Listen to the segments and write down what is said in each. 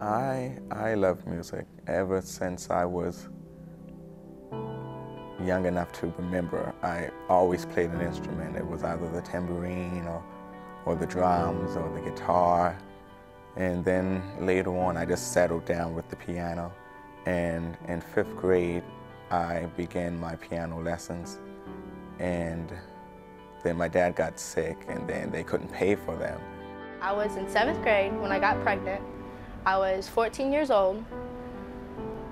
I love music ever since I was young enough to remember. I always played an instrument. It was either the tambourine or the drums or the guitar. And then later on, I just settled down with the piano. And in 5th grade, I began my piano lessons. And then my dad got sick, and then they couldn't pay for them. I was in 7th grade when I got pregnant. I was 14 years old.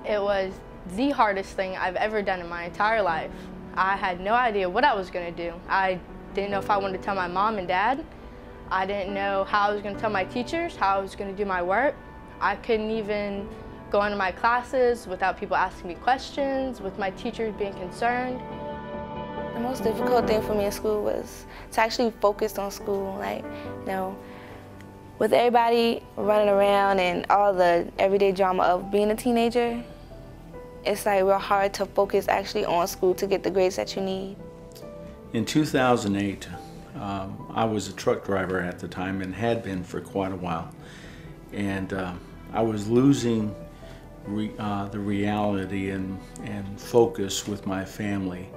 It was the hardest thing I've ever done in my entire life. I had no idea what I was going to do. I didn't know if I wanted to tell my mom and dad. I didn't know how I was going to tell my teachers, how I was going to do my work. I couldn't even go into my classes without people asking me questions, with my teachers being concerned. The most difficult thing for me in school was to actually focus on school. With everybody running around and all the everyday drama of being a teenager, it's real hard to focus actually on school to get the grades that you need. In 2008, I was a truck driver at the time and had been for quite a while. And I was losing the reality and focus with my family.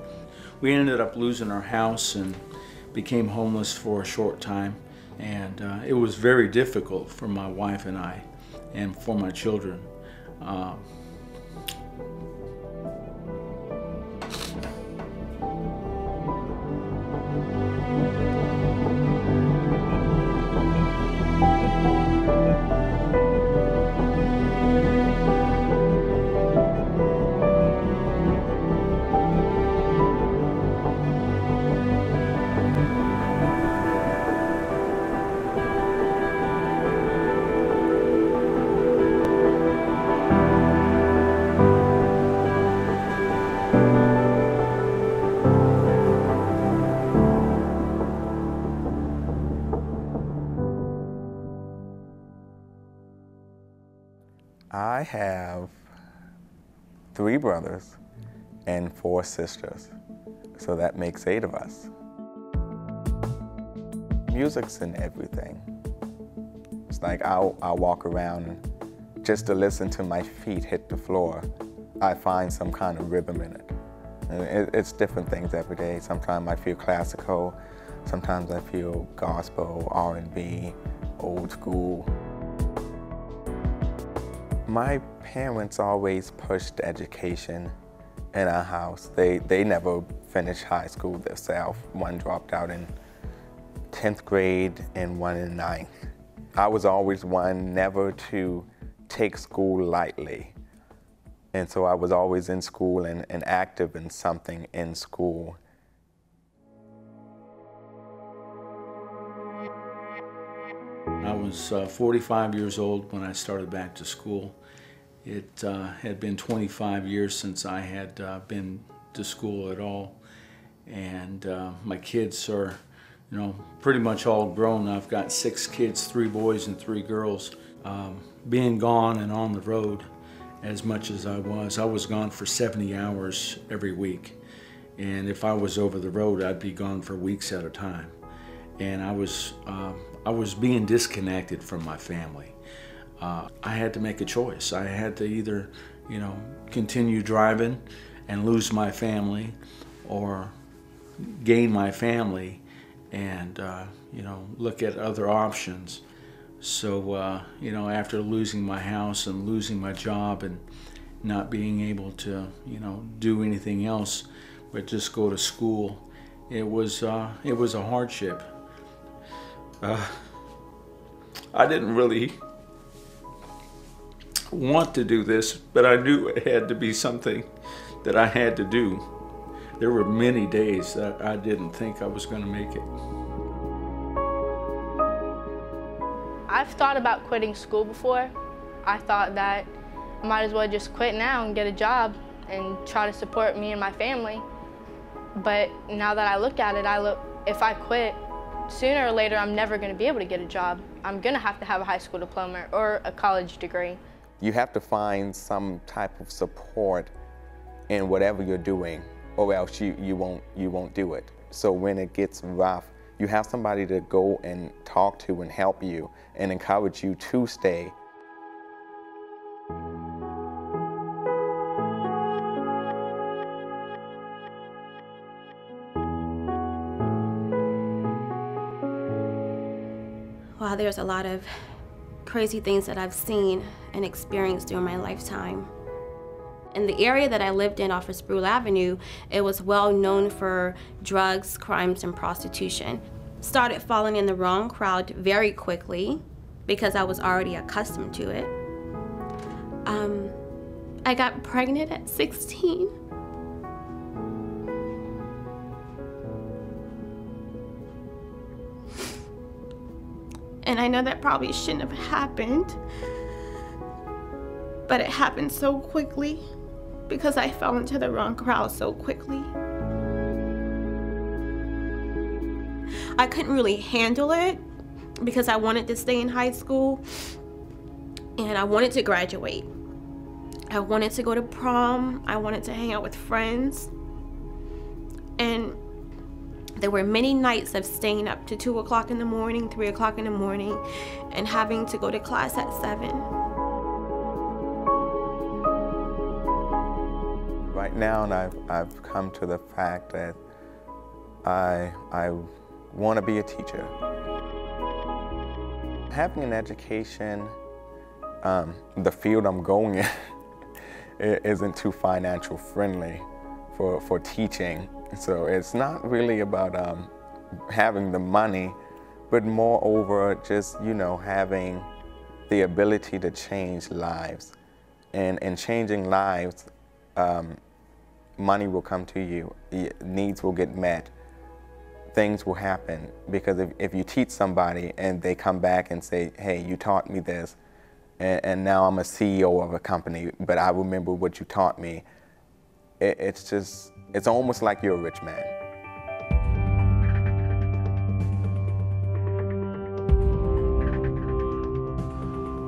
We ended up losing our house and became homeless for a short time. And it was very difficult for my wife and I, and for my children. I have 3 brothers and 4 sisters, so that makes 8 of us. Music's in everything. It's like I'll walk around and just to listen to my feet hit the floor, I find some kind of rhythm in it. And it's different things every day. Sometimes I feel classical, sometimes I feel gospel, R&B, old school. My parents always pushed education in our house. They never finished high school themselves. One dropped out in 10th grade and one in 9th. I was always one never to take school lightly. And so I was always in school and active in something in school. I was 45 years old when I started back to school. It had been 25 years since I had been to school at all. And my kids are, pretty much all grown. I've got 6 kids, 3 boys and 3 girls. Being gone and on the road as much as I was gone for 70 hours every week. And if I was over the road, I'd be gone for weeks at a time. And I was being disconnected from my family. I had to make a choice. I had to either, continue driving and lose my family, or gain my family and, look at other options. So, after losing my house and losing my job and not being able to, do anything else but just go to school, it was a hardship. I didn't really want to do this, but I knew it had to be something that I had to do. There were many days that I didn't think I was going to make it. I've thought about quitting school before. I thought that I might as well just quit now and get a job and try to support me and my family. But now that I look at it, if I quit, sooner or later I'm never going to be able to get a job. I'm going to have a high school diploma or a college degree. You have to find some type of support in whatever you're doing, or else you won't do it. So when it gets rough, you have somebody to go and talk to and help you and encourage you to stay. Wow, there's a lot of crazy things that I've seen and experienced during my lifetime. In the area that I lived in off of Sproul Avenue, it was well known for drugs, crimes, and prostitution. Started falling in the wrong crowd very quickly because I was already accustomed to it. I got pregnant at 16. And I know that probably shouldn't have happened, but it happened so quickly because I fell into the wrong crowd so quickly. I couldn't really handle it because I wanted to stay in high school and I wanted to graduate. I wanted to go to prom. I wanted to hang out with friends. And there were many nights of staying up to 2 o'clock in the morning, 3 o'clock in the morning, and having to go to class at 7. Right now, and I've come to the fact that I want to be a teacher. Having an education, the field I'm going in isn't too financial friendly for teaching. So it's not really about having the money, but moreover just, you know, having the ability to change lives. And in changing lives, money will come to you, needs will get met, things will happen. Because if you teach somebody and they come back and say, hey, you taught me this, and now I'm a CEO of a company, but I remember what you taught me, it's almost like you're a rich man.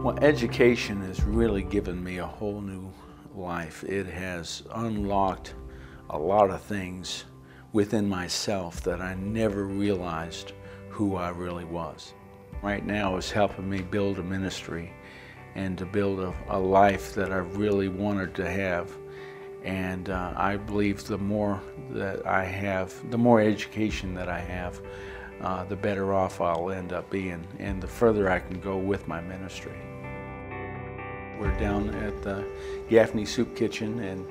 Well, education has really given me a whole new life. It has unlocked a lot of things within myself that I never realized who I really was. Right now it's helping me build a ministry and to build a life that I really wanted to have. And I believe the more that I have, the more education that I have, the better off I'll end up being and the further I can go with my ministry. We're down at the Gaffney Soup Kitchen and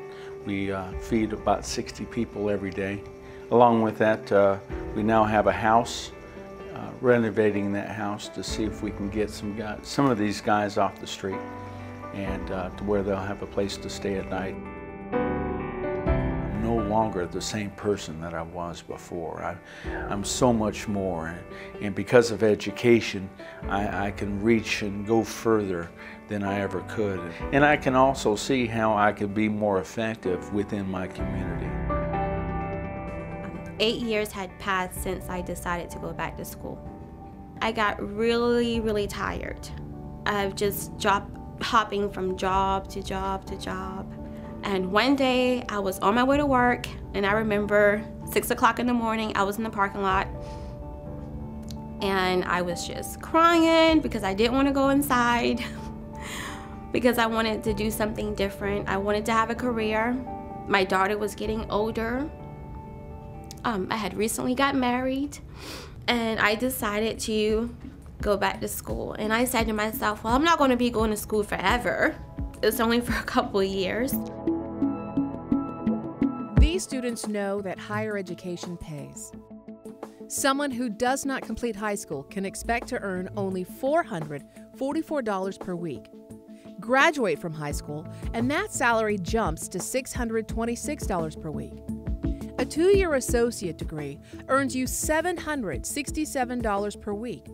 we feed about 60 people every day. Along with that, we now have a house, renovating that house to see if we can get some of these guys off the street and to where they'll have a place to stay at night. I'm no longer the same person that I was before. I'm so much more, and because of education, I can reach and go further than I ever could. And I can also see how I could be more effective within my community. 8 years had passed since I decided to go back to school. I got really, really tired of just hopping from job to job to job. And one day I was on my way to work and I remember 6 o'clock in the morning, I was in the parking lot and I was just crying because I didn't want to go inside because I wanted to do something different. I wanted to have a career. My daughter was getting older. I had recently got married and I decided to go back to school. And I said to myself, well, I'm not going to be going to school forever. It's only for a couple of years. These students know that higher education pays. Someone who does not complete high school can expect to earn only $444 per week. Graduate from high school, and that salary jumps to $626 per week. A 2-year associate degree earns you $767 per week,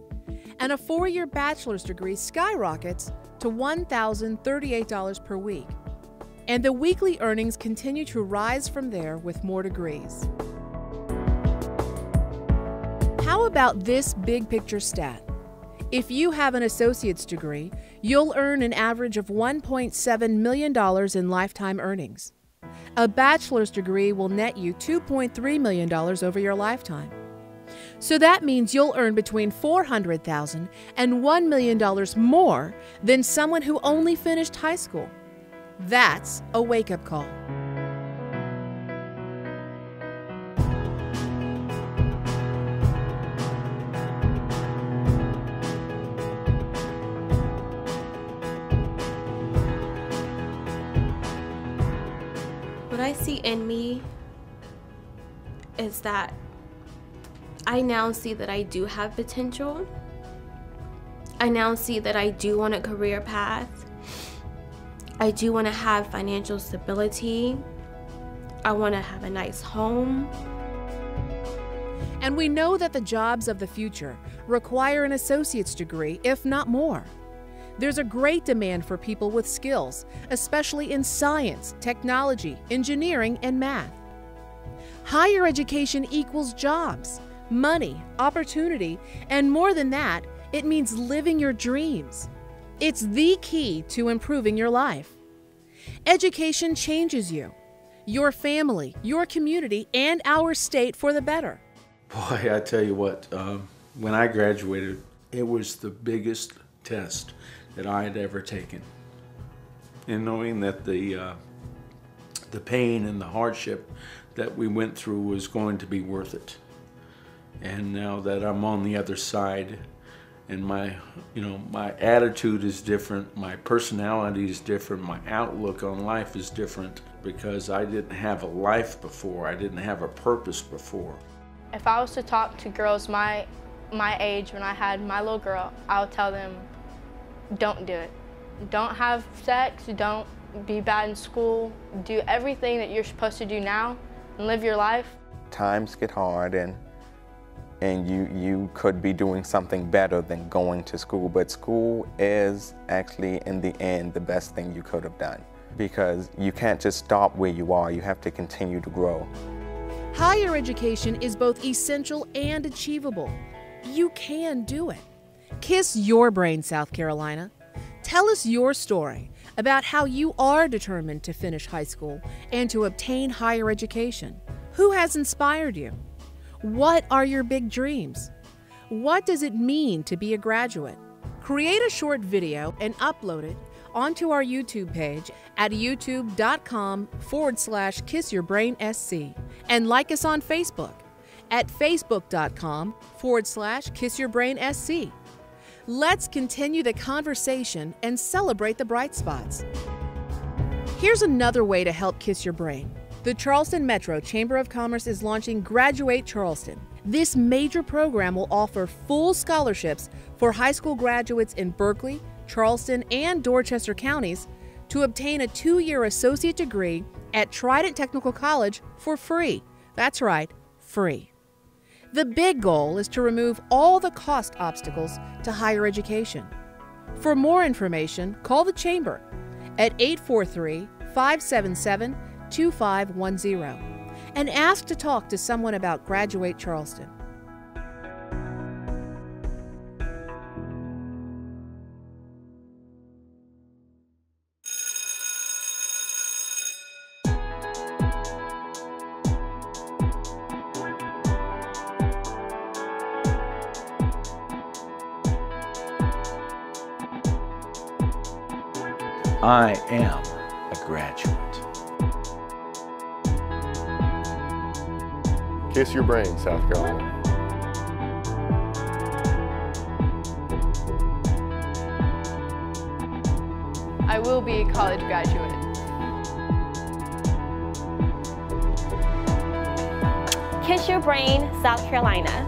and a 4-year bachelor's degree skyrockets to $1,038 per week. And the weekly earnings continue to rise from there with more degrees. How about this big picture stat? If you have an associate's degree, you'll earn an average of $1.7 million in lifetime earnings. A bachelor's degree will net you $2.3 million over your lifetime. So that means you'll earn between $400,000 and $1 million more than someone who only finished high school. That's a wake-up call. What I see in me is that I now see that I do have potential. I now see that I do want a career path. I do want to have financial stability. I want to have a nice home. And we know that the jobs of the future require an associate's degree, if not more. There's a great demand for people with skills, especially in science, technology, engineering, and math. Higher education equals jobs, money, opportunity, and more than that, it means living your dreams. It's the key to improving your life. Education changes you, your family, your community, and our state for the better. Boy, I tell you what, when I graduated, it was the biggest test that I had ever taken. And knowing that the pain and the hardship that we went through was going to be worth it. And now that I'm on the other side, and my attitude is different, my personality is different, my outlook on life is different, because I didn't have a life before, I didn't have a purpose before. If I was to talk to girls my age when I had my little girl, I would tell them, don't do it. Don't have sex, don't be bad in school, do everything that you're supposed to do now and live your life. Times get hard and you could be doing something better than going to school, but school is actually, in the end, the best thing you could have done, because you can't just stop where you are, you have to continue to grow. Higher education is both essential and achievable. You can do it. Kiss your brain, South Carolina. Tell us your story about how you are determined to finish high school and to obtain higher education. Who has inspired you? What are your big dreams? What does it mean to be a graduate? Create a short video and upload it onto our YouTube page at youtube.com/KissYourBrainSC, and like us on Facebook at facebook.com/KissYourBrainSC. Let's continue the conversation and celebrate the bright spots. Here's another way to help kiss your brain. The Charleston Metro Chamber of Commerce is launching Graduate Charleston. This major program will offer full scholarships for high school graduates in Berkeley, Charleston, and Dorchester counties to obtain a 2-year associate degree at Trident Technical College for free. That's right, free. The big goal is to remove all the cost obstacles to higher education. For more information, call the Chamber at 843-577-2510 and ask to talk to someone about Graduate Charleston. I am a graduate. Kiss your brain, South Carolina. I will be a college graduate. Kiss your brain, South Carolina.